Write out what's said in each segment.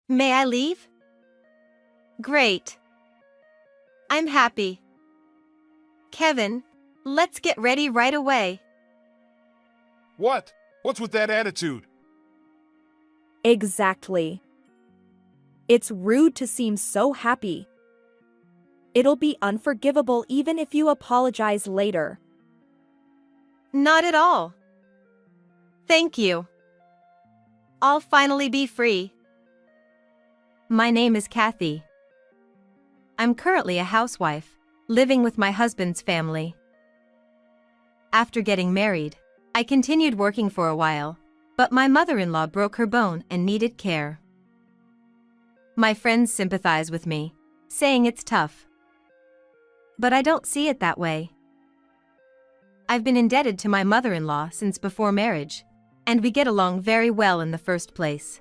May I leave? Great. I'm happy. Kevin, let's get ready right away. What? What's with that attitude? Exactly. It's rude to seem so happy. It'll be unforgivable even if you apologize later. Not at all. Thank you. I'll finally be free. My name is Kathy. I'm currently a housewife, living with my husband's family. After getting married, I continued working for a while, but my mother-in-law broke her bone and needed care. My friends sympathize with me, saying it's tough. But I don't see it that way. I've been indebted to my mother-in-law since before marriage, and we get along very well in the first place.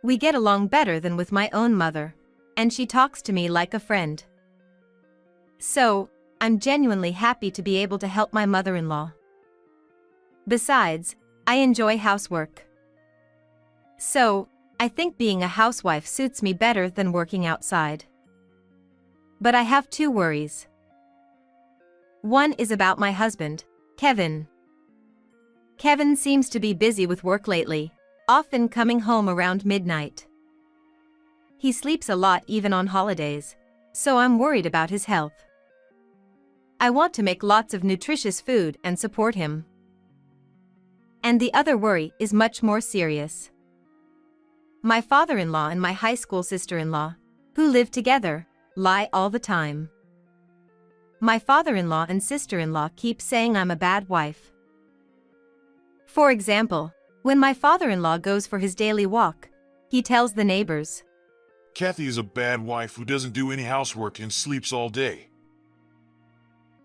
We get along better than with my own mother, and she talks to me like a friend. So, I'm genuinely happy to be able to help my mother-in-law. Besides, I enjoy housework. So, I think being a housewife suits me better than working outside. But I have two worries. One is about my husband, Kevin. Kevin seems to be busy with work lately, often coming home around midnight. He sleeps a lot even on holidays, so I'm worried about his health. I want to make lots of nutritious food and support him. And the other worry is much more serious. My father-in-law and my high school sister-in-law, who live together, lie all the time. My father-in-law and sister-in-law keep saying I'm a bad wife. For example, when my father-in-law goes for his daily walk, he tells the neighbors, Kathy is a bad wife who doesn't do any housework and sleeps all day.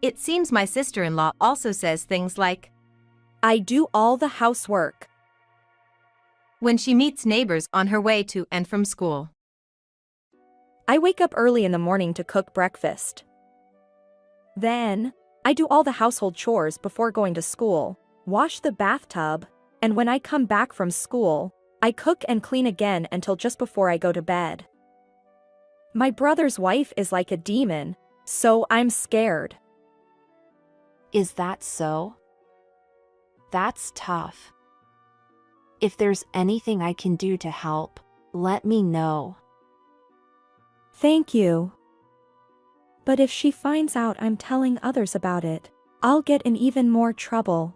It seems my sister-in-law also says things like, I do all the housework. when she meets neighbors on her way to and from school. I wake up early in the morning to cook breakfast. Then, I do all the household chores before going to school, wash the bathtub, and when I come back from school, I cook and clean again until just before I go to bed. My brother's wife is like a demon, so I'm scared. Is that so? That's tough. If there's anything I can do to help, let me know. Thank you. But if she finds out I'm telling others about it, I'll get in even more trouble.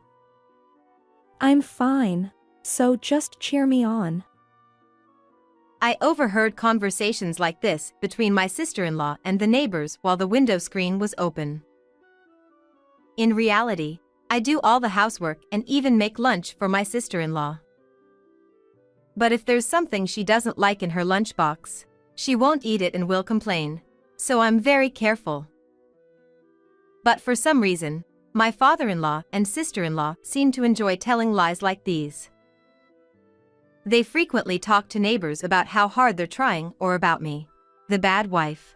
I'm fine, so just cheer me on. I overheard conversations like this between my sister-in-law and the neighbors while the window screen was open. In reality, I do all the housework and even make lunch for my sister-in-law. But if there's something she doesn't like in her lunchbox, she won't eat it and will complain, so I'm very careful. But for some reason, my father-in-law and sister-in-law seem to enjoy telling lies like these. They frequently talk to neighbors about how hard they're trying or about me, the bad wife.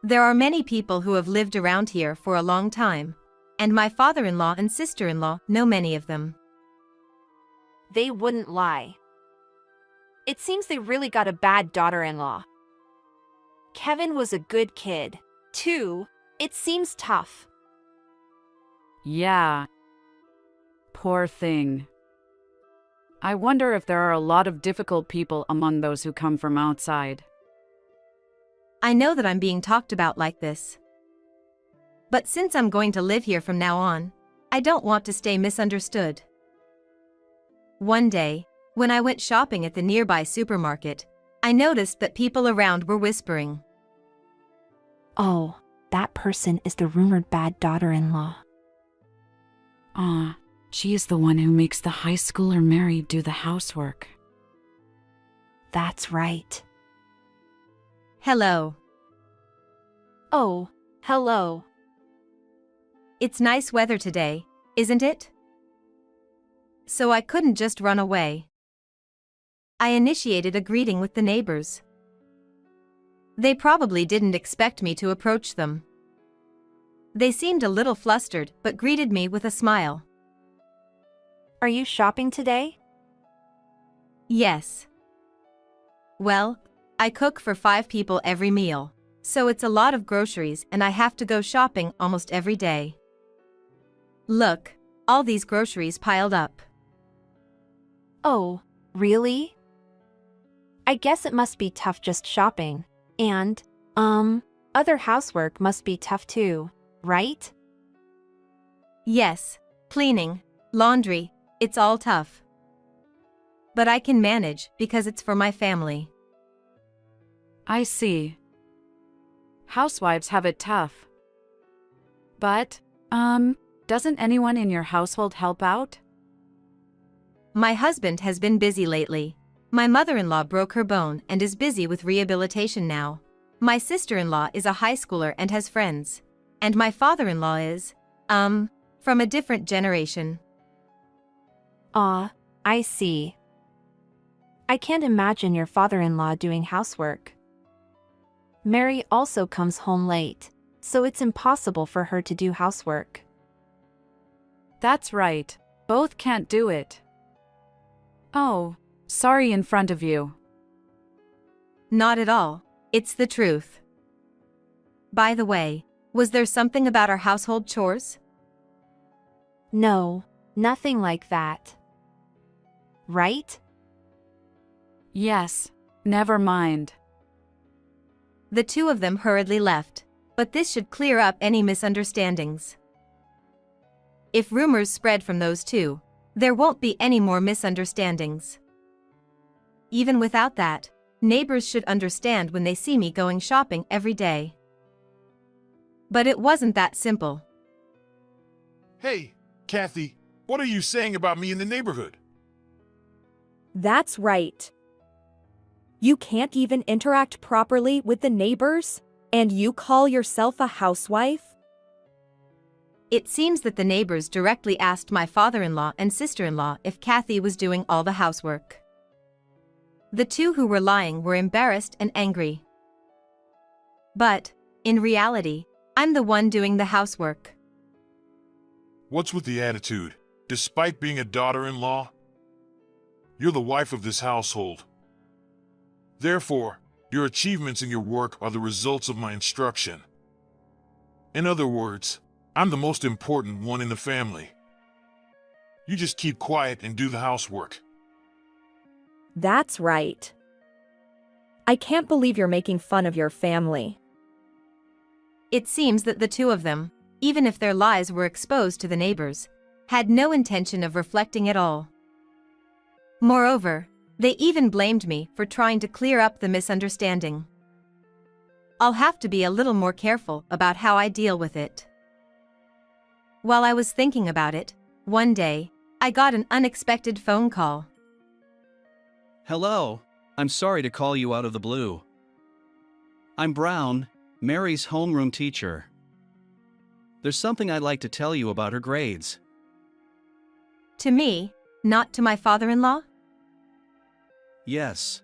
There are many people who have lived around here for a long time, and my father-in-law and sister-in-law know many of them. They wouldn't lie. It seems they really got a bad daughter-in-law. Kevin was a good kid, too. It seems tough. Yeah. Poor thing. I wonder if there are a lot of difficult people among those who come from outside. I know that I'm being talked about like this. But since I'm going to live here from now on, I don't want to stay misunderstood. One day, when I went shopping at the nearby supermarket, I noticed that people around were whispering. Oh, that person is the rumored bad daughter-in-law. She is the one who makes the high schooler Mary do the housework. That's right. Hello. Oh, hello. It's nice weather today, isn't it? So I couldn't just run away. I initiated a greeting with the neighbors. They probably didn't expect me to approach them. They seemed a little flustered but greeted me with a smile. Are you shopping today? Yes. Well, I cook for 5 people every meal, so it's a lot of groceries and I have to go shopping almost every day. Look, all these groceries piled up. Oh, really? I guess it must be tough just shopping. And, other housework must be tough too, right? Yes, cleaning, laundry, it's all tough. But I can manage because it's for my family. I see. Housewives have it tough. But, doesn't anyone in your household help out? My husband has been busy lately. My mother-in-law broke her bone and is busy with rehabilitation now. My sister-in-law is a high schooler and has friends. And my father-in-law is, from a different generation. Ah, I see. I can't imagine your father-in-law doing housework. Mary also comes home late, so it's impossible for her to do housework. That's right. Both can't do it. Oh, sorry in front of you. Not at all. It's the truth. By the way, was there something about our household chores? No, nothing like that. Right? Yes, never mind. The two of them hurriedly left, but this should clear up any misunderstandings. If rumors spread from those two, there won't be any more misunderstandings. Even without that, neighbors should understand when they see me going shopping every day. But it wasn't that simple. Hey, Kathy, what are you saying about me in the neighborhood? That's right. You can't even interact properly with the neighbors, and you call yourself a housewife? It seems that the neighbors directly asked my father-in-law and sister-in-law if Kathy was doing all the housework. The two who were lying were embarrassed and angry. But, in reality, I'm the one doing the housework. What's with the attitude? Despite being a daughter-in-law, you're the wife of this household. Therefore, your achievements in your work are the results of my instruction. In other words, I'm the most important one in the family. You just keep quiet and do the housework. That's right. I can't believe you're making fun of your family. It seems that the two of them, even if their lies were exposed to the neighbors, had no intention of reflecting at all. Moreover, they even blamed me for trying to clear up the misunderstanding. I'll have to be a little more careful about how I deal with it. While I was thinking about it, one day, I got an unexpected phone call. Hello, I'm sorry to call you out of the blue. I'm Brown, Mary's homeroom teacher. There's something I'd like to tell you about her grades. To me, not to my father-in-law? Yes,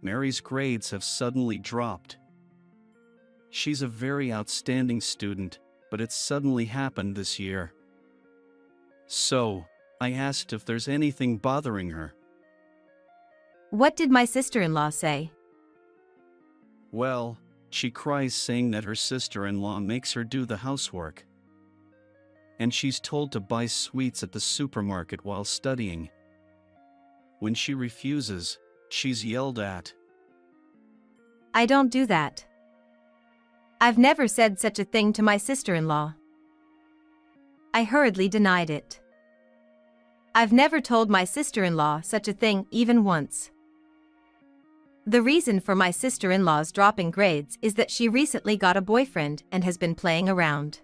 Mary's grades have suddenly dropped. She's a very outstanding student, but it's suddenly happened this year. So, I asked if there's anything bothering her. What did my sister-in-law say? Well, she cries saying that her sister-in-law makes her do the housework. And she's told to buy sweets at the supermarket while studying. When she refuses, she's yelled at. I don't do that. I've never said such a thing to my sister-in-law. I hurriedly denied it. I've never told my sister-in-law such a thing even once. The reason for my sister-in-law's dropping grades is that she recently got a boyfriend and has been playing around.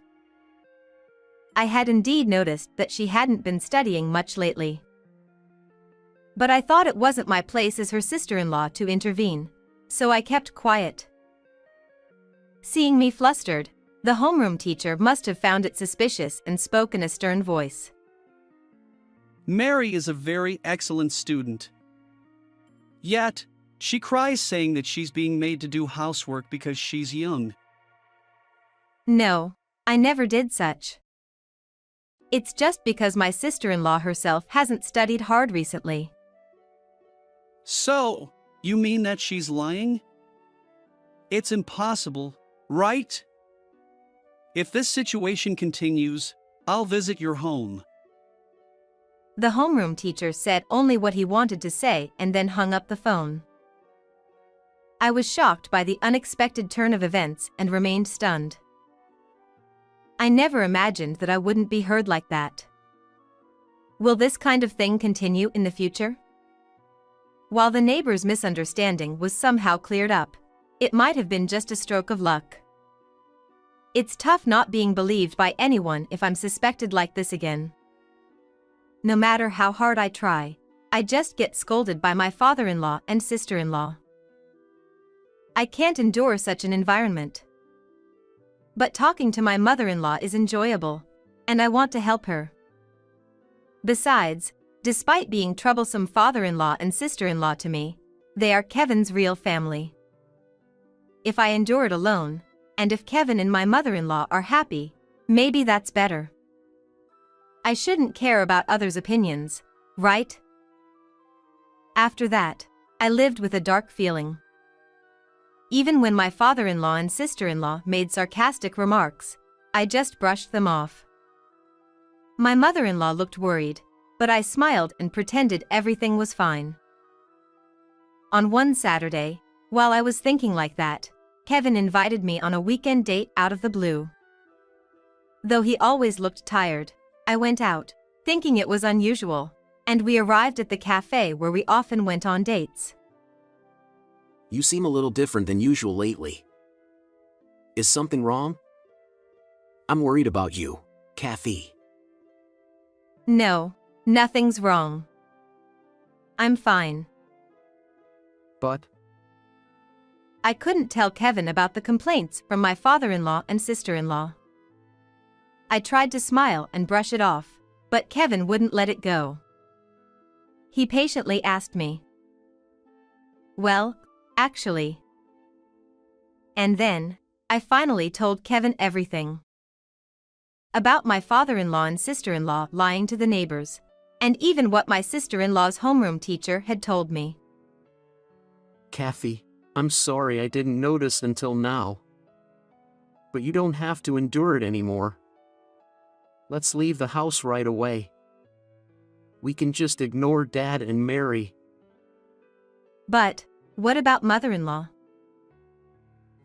I had indeed noticed that she hadn't been studying much lately. But I thought it wasn't my place as her sister-in-law to intervene, so I kept quiet. Seeing me flustered, the homeroom teacher must have found it suspicious and spoke in a stern voice. Mary is a very excellent student. Yet, she cries saying that she's being made to do housework because she's young. No, I never did such. It's just because my sister-in-law herself hasn't studied hard recently. So, You mean that she's lying? It's impossible, right? If this situation continues, I'll visit your home. The homeroom teacher said only what he wanted to say and then hung up the phone. I was shocked by the unexpected turn of events and remained stunned. I never imagined that I wouldn't be heard like that. Will this kind of thing continue in the future? While the neighbor's misunderstanding was somehow cleared up, it might have been just a stroke of luck. It's tough not being believed by anyone if I'm suspected like this again. No matter how hard I try, I just get scolded by my father-in-law and sister-in-law. I can't endure such an environment. But talking to my mother-in-law is enjoyable, and I want to help her. Besides, despite being troublesome father-in-law and sister-in-law to me, they are Kevin's real family. If I endure it alone, and if Kevin and my mother-in-law are happy, maybe that's better. I shouldn't care about others' opinions, right? After that, I lived with a dark feeling. Even when my father-in-law and sister-in-law made sarcastic remarks, I just brushed them off. My mother-in-law looked worried, but I smiled and pretended everything was fine. On one Saturday, while I was thinking like that, Kevin invited me on a weekend date out of the blue. Though he always looked tired, I went out, thinking it was unusual, and we arrived at the cafe where we often went on dates. You seem a little different than usual lately. Is something wrong? I'm worried about you, Kathy. No, nothing's wrong. I'm fine. But I couldn't tell Kevin about the complaints from my father-in-law and sister-in-law. I tried to smile and brush it off, but Kevin wouldn't let it go. He patiently asked me, "Well, actually." And then, I finally told Kevin everything. About my father-in-law and sister-in-law lying to the neighbors, and even what my sister-in-law's homeroom teacher had told me. Kathy, I'm sorry I didn't notice until now. But you don't have to endure it anymore. Let's leave the house right away. We can just ignore Dad and Mary. But, what about mother-in-law?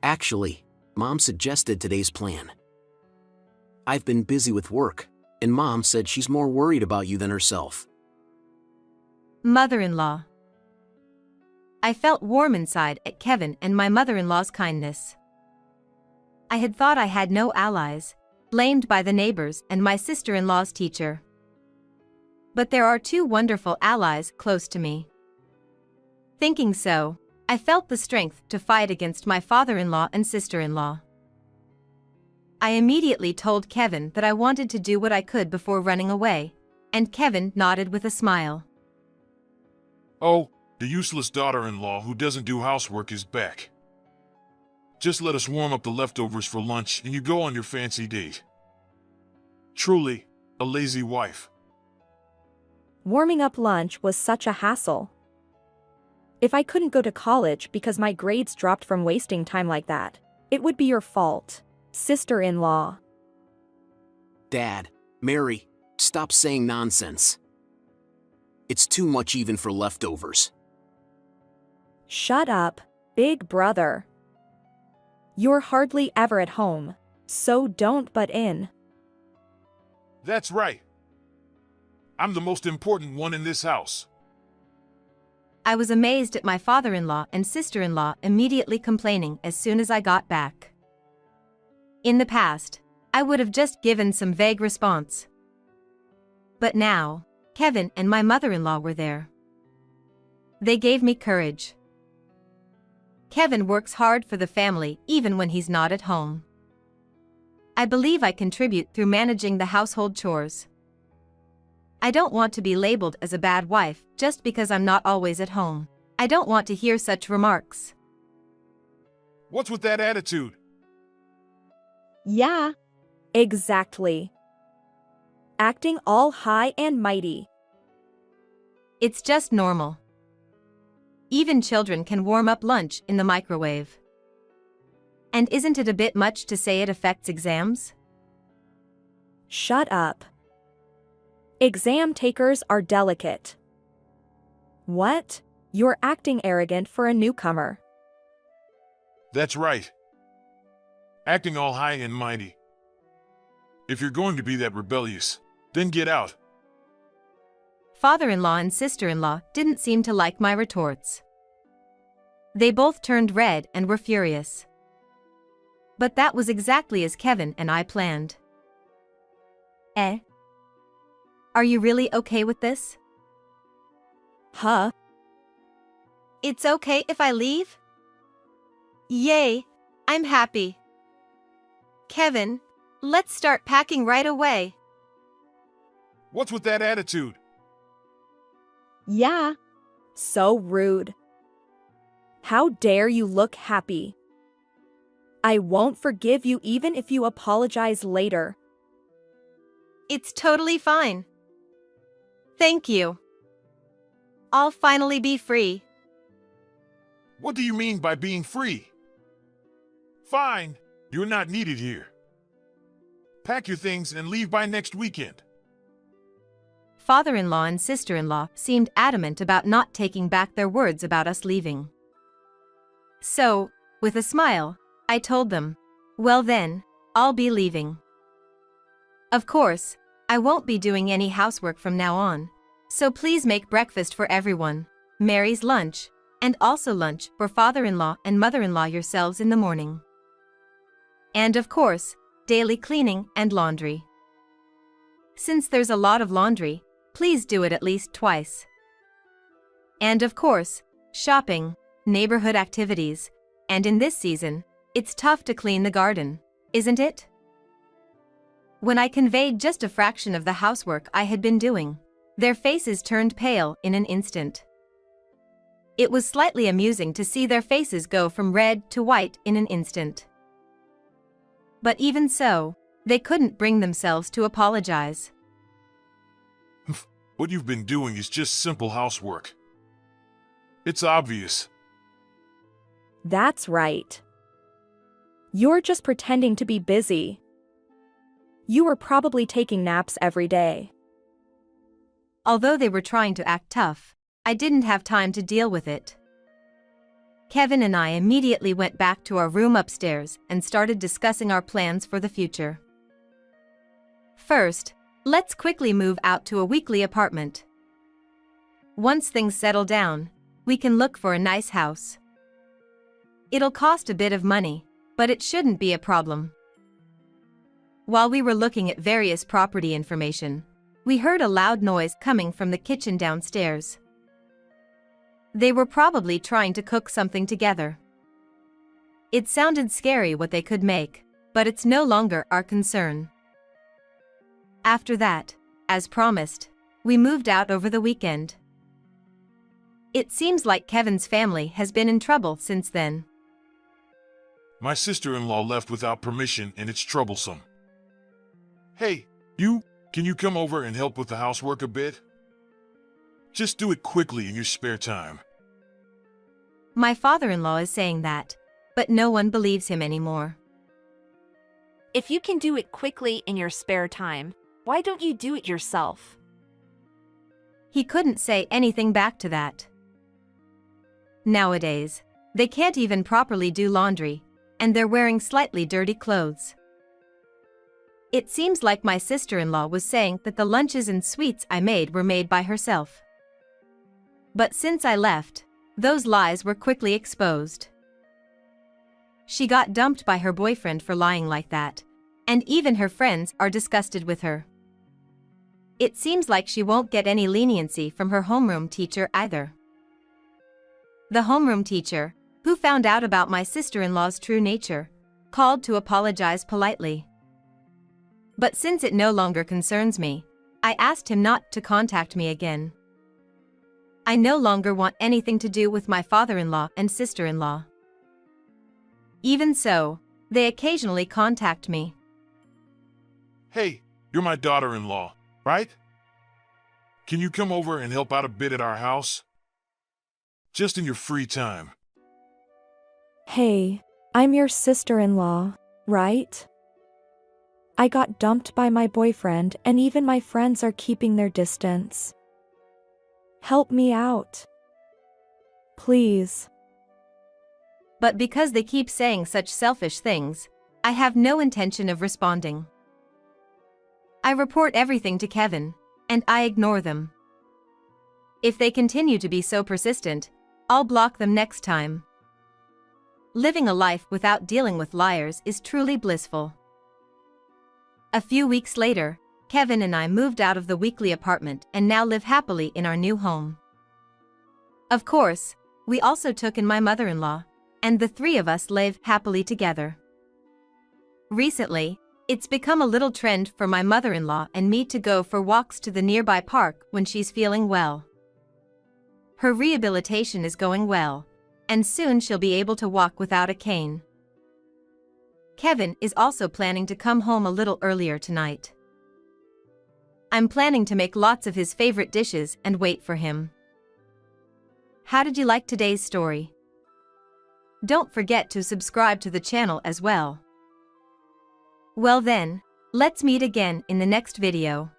Actually, Mom suggested today's plan. I've been busy with work, and Mom said she's more worried about you than herself. Mother-in-law. I felt warm inside at Kevin and my mother-in-law's kindness. I had thought I had no allies, blamed by the neighbors and my sister-in-law's teacher. But there are two wonderful allies close to me. Thinking so, I felt the strength to fight against my father-in-law and sister-in-law. I immediately told Kevin that I wanted to do what I could before running away, and Kevin nodded with a smile. Oh, the useless daughter-in-law who doesn't do housework is back. Just let us warm up the leftovers for lunch and you go on your fancy date. Truly, a lazy wife. Warming up lunch was such a hassle. If I couldn't go to college because my grades dropped from wasting time like that, it would be your fault, sister-in-law. Dad, Mary, stop saying nonsense. It's too much even for leftovers. Shut up, big brother. You're hardly ever at home, so don't butt in. That's right. I'm the most important one in this house. I was amazed at my father-in-law and sister-in-law immediately complaining as soon as I got back. In the past, I would have just given some vague response. But now, Kevin and my mother-in-law were there. They gave me courage. Kevin works hard for the family even when he's not at home. I believe I contribute through managing the household chores. I don't want to be labeled as a bad wife just because I'm not always at home. I don't want to hear such remarks. What's with that attitude? Yeah, exactly. Acting all high and mighty. It's just normal. Even children can warm up lunch in the microwave. And isn't it a bit much to say it affects exams? Shut up. Exam takers are delicate. What? You're acting arrogant for a newcomer. That's right. Acting all high and mighty. If you're going to be that rebellious, then get out. Father-in-law and sister-in-law didn't seem to like my retorts. They both turned red and were furious. But that was exactly as Kevin and I planned. Eh? Are you really okay with this? Huh? It's okay if I leave? Yay, I'm happy. Kevin, let's start packing right away. What's with that attitude? Yeah. So rude. How dare you look happy? I won't forgive you even if you apologize later. It's totally fine. Thank you. I'll finally be free. What do you mean by being free? Fine, you're not needed here. Pack your things and leave by next weekend. Father-in-law and sister-in-law seemed adamant about not taking back their words about us leaving. So, with a smile, I told them, well then, I'll be leaving. Of course, I won't be doing any housework from now on, so please make breakfast for everyone, Mary's lunch, and also lunch for father-in-law and mother-in-law yourselves in the morning. And of course, daily cleaning and laundry. Since there's a lot of laundry, please do it at least twice. And of course, shopping, neighborhood activities, and in this season, it's tough to clean the garden, isn't it? When I conveyed just a fraction of the housework I had been doing, their faces turned pale in an instant. It was slightly amusing to see their faces go from red to white in an instant. But even so, they couldn't bring themselves to apologize. What you've been doing is just simple housework. It's obvious. That's right. You're just pretending to be busy. You were probably taking naps every day. Although they were trying to act tough, I didn't have time to deal with it. Kevin and I immediately went back to our room upstairs and started discussing our plans for the future. First, let's quickly move out to a weekly apartment. Once things settle down, we can look for a nice house. It'll cost a bit of money, but it shouldn't be a problem. While we were looking at various property information, we heard a loud noise coming from the kitchen downstairs. They were probably trying to cook something together. It sounded scary what they could make, but it's no longer our concern. After that, as promised, we moved out over the weekend. It seems like Kevin's family has been in trouble since then. My sister-in-law left without permission and it's troublesome. Hey, can you come over and help with the housework a bit? Just do it quickly in your spare time. My father-in-law is saying that, but no one believes him anymore. If you can do it quickly in your spare time, why don't you do it yourself? He couldn't say anything back to that. Nowadays, they can't even properly do laundry, and they're wearing slightly dirty clothes. It seems like my sister-in-law was saying that the lunches and sweets I made were made by herself. But since I left, those lies were quickly exposed. She got dumped by her boyfriend for lying like that, and even her friends are disgusted with her. It seems like she won't get any leniency from her homeroom teacher either. The homeroom teacher, who found out about my sister-in-law's true nature, called to apologize politely. But since it no longer concerns me, I asked him not to contact me again. I no longer want anything to do with my father-in-law and sister-in-law. Even so, they occasionally contact me. Hey, you're my daughter-in-law, right? Can you come over and help out a bit at our house? just in your free time. Hey, I'm your sister-in-law, right? I got dumped by my boyfriend and even my friends are keeping their distance. Help me out. Please. But because they keep saying such selfish things, I have no intention of responding. I report everything to Kevin, and I ignore them. If they continue to be so persistent, I'll block them next time. Living a life without dealing with liars is truly blissful. A few weeks later, Kevin and I moved out of the weekly apartment and now live happily in our new home. Of course, we also took in my mother-in-law, and the three of us live happily together. Recently, it's become a little trend for my mother-in-law and me to go for walks to the nearby park when she's feeling well. Her rehabilitation is going well, and soon she'll be able to walk without a cane. Kevin is also planning to come home a little earlier tonight. I'm planning to make lots of his favorite dishes and wait for him. How did you like today's story? Don't forget to subscribe to the channel as well. Well then, let's meet again in the next video.